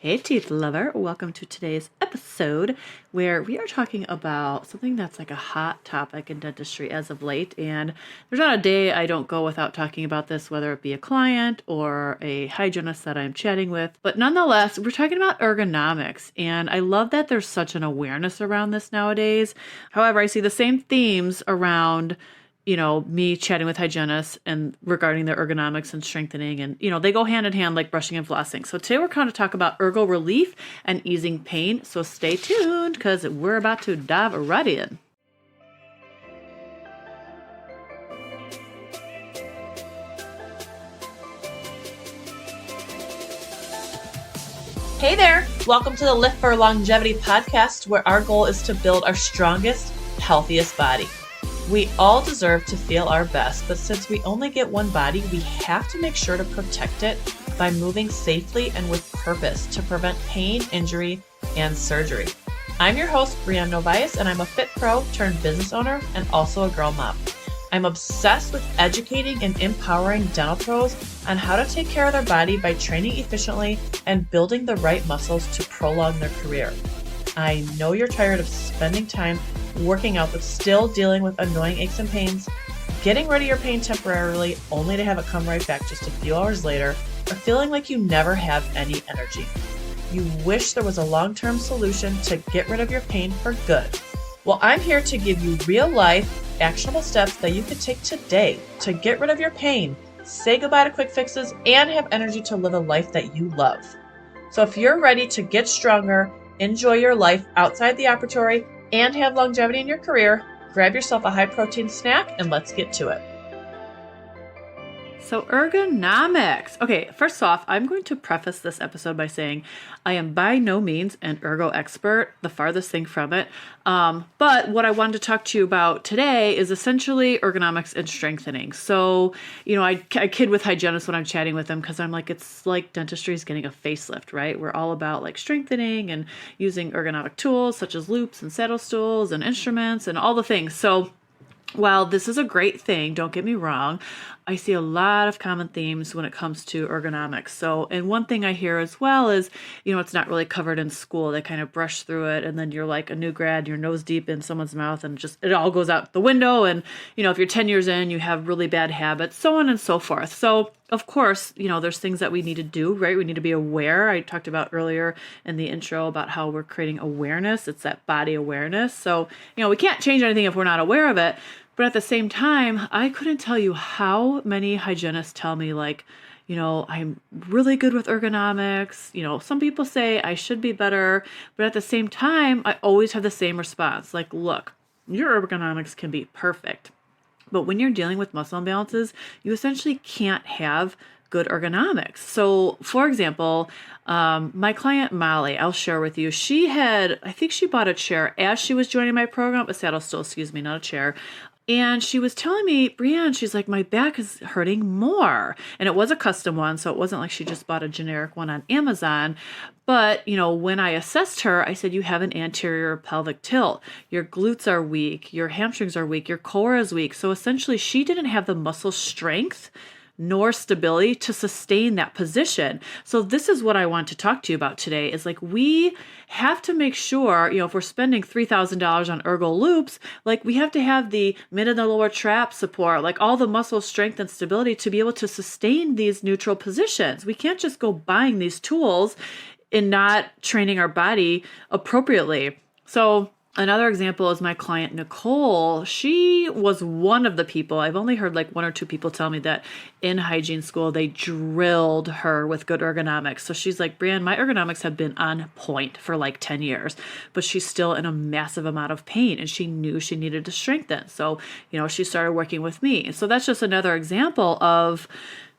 Hey teeth lover, welcome to today's episode where we are talking about something that's like a hot topic in dentistry as of late. And there's not a day I don't go without talking about this, whether it be a client or a hygienist that I'm chatting with. But nonetheless, we're talking about ergonomics. And I love that there's such an awareness around this nowadays. However, I see the same themes around me chatting with hygienists and regarding their ergonomics and strengthening. And, they go hand in hand like brushing and flossing. So today we're going to talk about ergo relief and easing pain. So stay tuned because we're about to dive right in. Hey there! Welcome to the Lift for Longevity podcast, where our goal is to build our strongest, healthiest body. We all deserve to feel our best, but since we only get one body, we have to make sure to protect it by moving safely and with purpose to prevent pain, injury, and surgery. I'm your host, Brianne, and I'm a fit pro turned business owner and also a girl mom. I'm obsessed with educating and empowering dental pros on how to take care of their body by training efficiently and building the right muscles to prolong their career. I know you're tired of spending time working out but still dealing with annoying aches and pains, getting rid of your pain temporarily only to have it come right back just a few hours later, or feeling like you never have any energy. You wish there was a long-term solution to get rid of your pain for good. Well, I'm here to give you real-life, actionable steps that you can take today to get rid of your pain, say goodbye to quick fixes, and have energy to live a life that you love. So if you're ready to get stronger, enjoy your life outside the operatory, and have longevity in your career, grab yourself a high-protein snack and let's get to it. So ergonomics. Okay, first off, I'm going to preface this episode by saying I am by no means an ergo expert, the farthest thing from it. But what I wanted to talk to you about today is essentially ergonomics and strengthening. So, I kid with hygienists when I'm chatting with them because I'm like, it's like dentistry is getting a facelift, right? We're all about like strengthening and using ergonomic tools such as loupes and saddle stools and instruments and all the things. So while this is a great thing, don't get me wrong, I see a lot of common themes when it comes to ergonomics. So, and one thing I hear as well is, it's not really covered in school. They kind of brush through it and then you're like a new grad, you're nose deep in someone's mouth and just, it all goes out the window. And, if you're 10 years in, you have really bad habits, so on and so forth. So of course, there's things that we need to do, right? We need to be aware. I talked about earlier in the intro about how we're creating awareness. It's that body awareness. So, we can't change anything if we're not aware of it. But at the same time, I couldn't tell you how many hygienists tell me like, I'm really good with ergonomics. Some people say I should be better, but at the same time, I always have the same response. Like, look, your ergonomics can be perfect, but when you're dealing with muscle imbalances, you essentially can't have good ergonomics. So for example, my client Molly, I'll share with you, I think she bought a chair as she was joining my program, a saddle stool, not a chair. And she was telling me, Brianne, she's like, my back is hurting more. And it was a custom one, so it wasn't like she just bought a generic one on Amazon. But, when I assessed her, I said, you have an anterior pelvic tilt. Your glutes are weak. Your hamstrings are weak. Your core is weak. So essentially, she didn't have the muscle strength nor stability to sustain that position. So this is what I want to talk to you about today is like, we have to make sure, if we're spending $3,000 on ergo loupes, like we have to have the mid and the lower trap support, like all the muscle strength and stability to be able to sustain these neutral positions. We can't just go buying these tools and not training our body appropriately. So another example is my client, Nicole. She was one of the people, I've only heard like one or two people tell me that in hygiene school, they drilled her with good ergonomics. So she's like, Brianne, my ergonomics have been on point for like 10 years, but she's still in a massive amount of pain and she knew she needed to strengthen. So, she started working with me. So that's just another example of,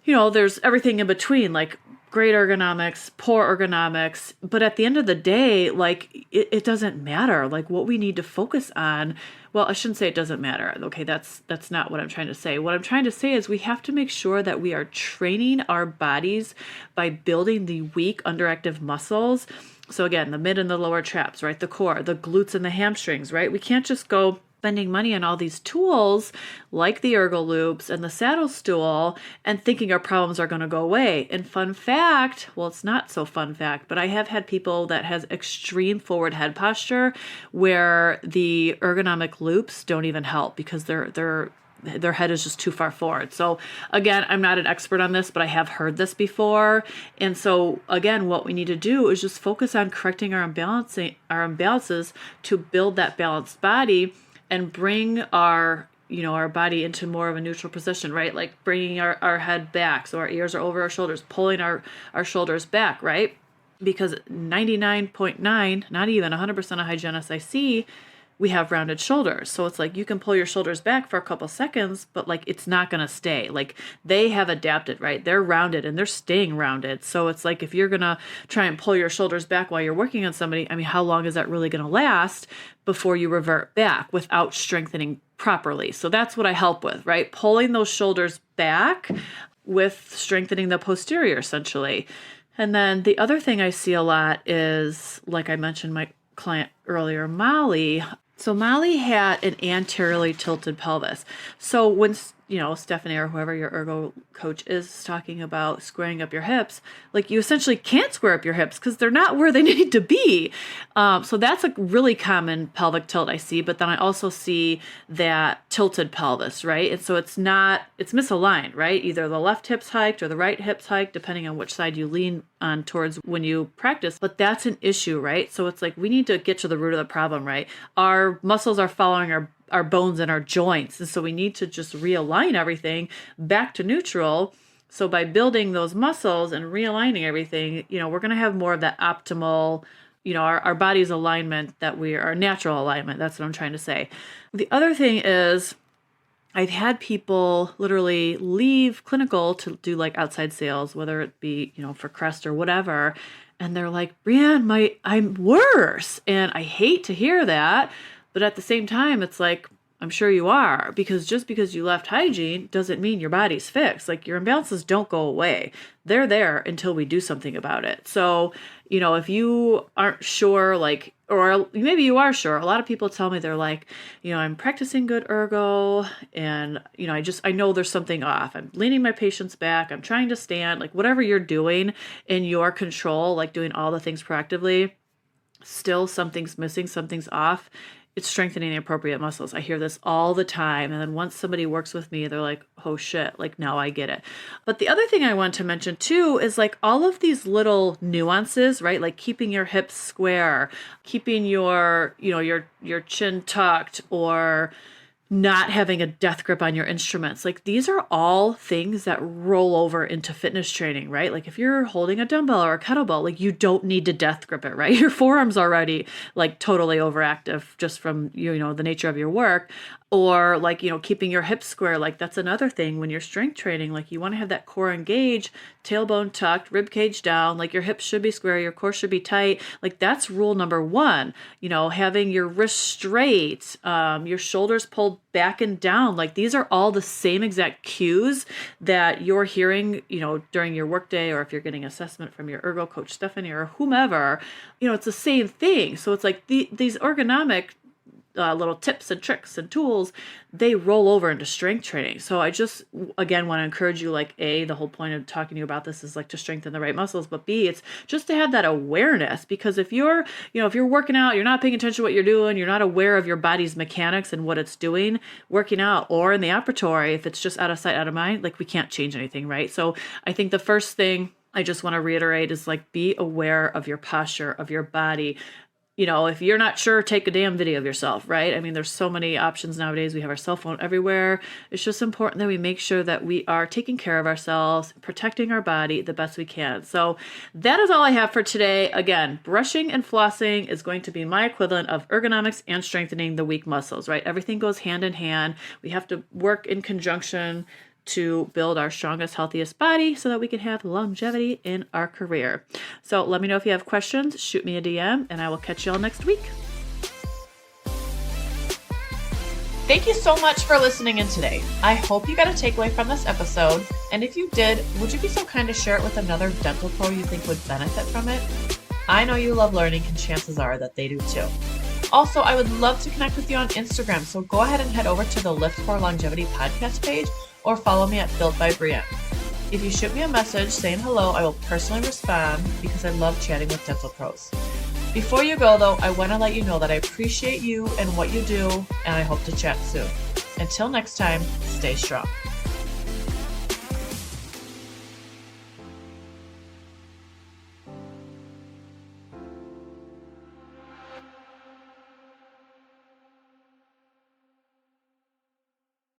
there's everything in between, like great ergonomics, poor ergonomics. But at the end of the day, like it doesn't matter. Like what we need to focus on, well, I shouldn't say it doesn't matter. Okay, that's not what I'm trying to say. What I'm trying to say is we have to make sure that we are training our bodies by building the weak underactive muscles. So again, the mid and the lower traps, right? The core, the glutes and the hamstrings, right? We can't just go spending money on all these tools like the ergo loupes and the saddle stool and thinking our problems are going to go away. And fun fact, well, it's not so fun fact, but I have had people that has extreme forward head posture where the ergonomic loupes don't even help because their head is just too far forward. So again, I'm not an expert on this, but I have heard this before. And so again, what we need to do is just focus on correcting our imbalances to build that balanced body and bring our body into more of a neutral position, right? Like bringing our head back so our ears are over our shoulders, pulling our shoulders back, right? Because 99.9, not even 100% of hygienists I see, we have rounded shoulders. So it's like you can pull your shoulders back for a couple seconds, but like it's not going to stay. Like they have adapted, right? They're rounded and they're staying rounded. So it's like if you're going to try and pull your shoulders back while you're working on somebody, I mean, how long is that really going to last before you revert back without strengthening properly? So that's what I help with, right? Pulling those shoulders back with strengthening the posterior essentially. And then the other thing I see a lot is, like I mentioned, my client earlier, Molly. So Molly had an anteriorly tilted pelvis. So when, Stephanie or whoever your ergo coach is talking about squaring up your hips, like you essentially can't square up your hips because they're not where they need to be. So that's a really common pelvic tilt I see. But then I also see that tilted pelvis, right? And so it's misaligned, right? Either the left hip's hiked or the right hip's hiked, depending on which side you lean on towards when you practice. But that's an issue, right? So it's like we need to get to the root of the problem, right? Our muscles are following our bones and our joints. And so we need to just realign everything back to neutral. So by building those muscles and realigning everything, we're going to have more of that optimal, our body's alignment our natural alignment. That's what I'm trying to say. The other thing is I've had people literally leave clinical to do like outside sales, whether it be, for Crest or whatever. And they're like, Brianne, I'm worse. And I hate to hear that. But at the same time, it's like, I'm sure you are, because just because you left hygiene doesn't mean your body's fixed. Like your imbalances don't go away. They're there until we do something about it. So, if you aren't sure, or maybe you are sure, a lot of people tell me they're like, I'm practicing good ergo and, I know there's something off. I'm leaning my patients back. I'm trying to stand, like whatever you're doing in your control, like doing all the things proactively, still something's missing, something's off. It's strengthening the appropriate muscles. I hear this all the time. And then once somebody works with me, they're like, oh shit, like now I get it. But the other thing I want to mention too is like all of these little nuances, right? Like keeping your hips square, keeping your chin tucked, or not having a death grip on your instruments. Like these are all things that roll over into fitness training, right? Like if you're holding a dumbbell or a kettlebell, like you don't need to death grip it, right? Your forearm's already like totally overactive just from, the nature of your work. Or like, keeping your hips square, like that's another thing when you're strength training, like you want to have that core engaged, tailbone tucked, rib cage down, like your hips should be square, your core should be tight. Like that's rule number one, having your wrists straight, your shoulders pulled back and down. Like these are all the same exact cues that you're hearing, during your workday, or if you're getting assessment from your ergo coach, Stephanie, or whomever, it's the same thing. So it's like these ergonomic little tips and tricks and tools, they roll over into strength training. So I just, again, want to encourage you, like, A, the whole point of talking to you about this is like to strengthen the right muscles, but B, it's just to have that awareness, because if you're working out, you're not paying attention to what you're doing, you're not aware of your body's mechanics and what it's doing, working out, or in the operatory, if it's just out of sight, out of mind, like we can't change anything, right? So I think the first thing I just want to reiterate is like, be aware of your posture, of your body. If you're not sure, take a damn video of yourself, right? I mean, there's so many options nowadays. We have our cell phone everywhere. It's just important that we make sure that we are taking care of ourselves, protecting our body the best we can. So that is all I have for today. Again, brushing and flossing is going to be my equivalent of ergonomics and strengthening the weak muscles, right? Everything goes hand in hand. We have to work in conjunction to build our strongest, healthiest body so that we can have longevity in our career. So let me know if you have questions, shoot me a DM, and I will catch you all next week. Thank you so much for listening in today. I hope you got a takeaway from this episode. And if you did, would you be so kind to share it with another dental pro you think would benefit from it? I know you love learning, and chances are that they do too. Also, I would love to connect with you on Instagram, so go ahead and head over to the Lift for Longevity podcast page or follow me at Built by Brianne. If you shoot me a message saying hello, I will personally respond because I love chatting with dental pros. Before you go, though, I want to let you know that I appreciate you and what you do, and I hope to chat soon. Until next time, stay strong.